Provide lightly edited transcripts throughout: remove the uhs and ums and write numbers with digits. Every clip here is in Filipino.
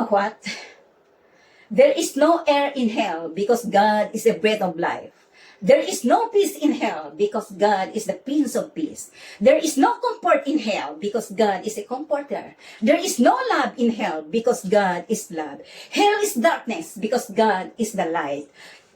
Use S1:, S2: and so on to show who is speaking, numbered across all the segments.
S1: know what? There is no air in hell because God is the breath of life. There is no peace in hell because God is the Prince of Peace. There is no comfort in hell because God is a comforter. There is no love in hell because God is love. Hell is darkness because God is the light.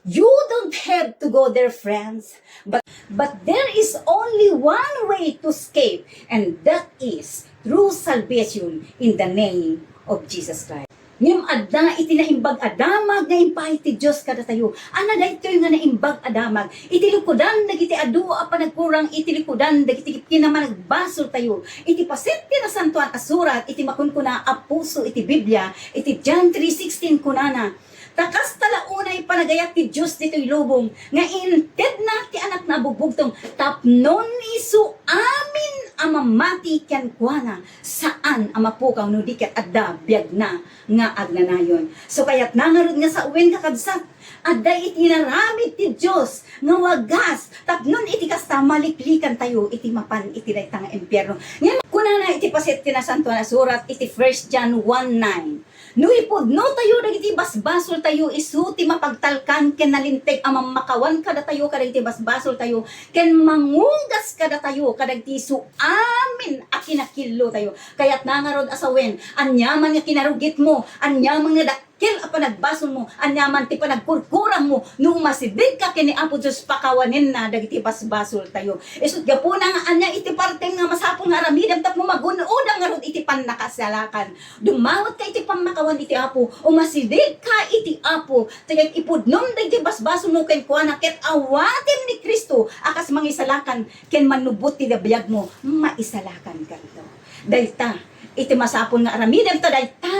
S1: You don't have to go there, friends. But there is only one way to escape, and that is through salvation in the name of Jesus Christ. Ngem adda iti naimbag adamag nga impay ti Dios kada tayo. Ana daytoy nga naimbag adamag. Iti likudan dagiti adu a panagkurang iti likudan dagiti kinaman nagbasol tayo. Iti paset ti nasantuan a surat iti makunkuna a puso iti Biblia iti John 3:16 kunana. Takas talaunay panagayat ti Dios dito'y lubong nga inted na ti anak na bubugtong tapnon isu amin amamati ken kuana saan amapukaw no diket adda biag na nga agnanayon. So kaya't nangarod nga sa uwen kakabsat adda iti naramid ti Dios nga wagas tapnon iti kasta maliklikan tayo iti mapan iti dayta nga impyerno. Ngem kunana iti paset ti nasantuan a surat iti 1 John 1:9. No ipudno tayo dagiti basbasol tayo isu ti mapagtalkan ken nalinteg amang makawan kada tayo kadagiti basbasol tayo ken mangungas kada tayo kadagiti su amin a kinakillo tayo. Kaya't nangarod asawen anyaman nga kinarugit mo anyaman nga dakil a panagbasol mo anyaman ti panagkurkurang mo no masidig ka kini Apo Dios pakawanin na dagiti basbasol tayo. Isut gapuna nga anya iti parte nga masapol nga aramidem tapno magunudang nga rod iti pannakasalakan. Dumawat ka iti pamakawan iti Apo o masidig ka iti Apo tagay ipudnom dagiti basbasol mo ken kuana ket awatem ni Kristo akas mangisalakan ken manubot ti dabiyag mo maisalakan ka ito. Dayta iti masapol nga aramidem ta dayta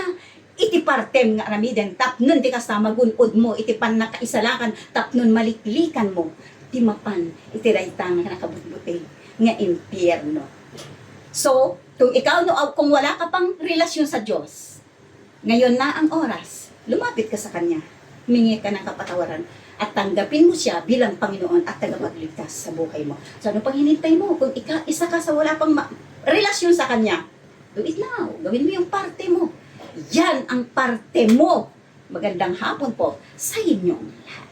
S1: iti partem nga aramiden tapnon ti kasama gunod mo iti pannakaisalakan tapnon maliklikan mo ti mapan iti dayta nga nakabutbuti nga impyerno. So kung ikaw no kung wala ka pang relasyon sa Diyos ngayon na ang oras lumapit ka sa Kanya humingi ka ng kapatawaran at tanggapin mo siya bilang Panginoon at tagapagligtas sa buhay mo. So ano pang hinintay mo kung isa ka sa wala pang relasyon sa Kanya, do it now, gawin mo yung parte mo. Yan ang parte mo. Magandang hapon po sa inyong lahat.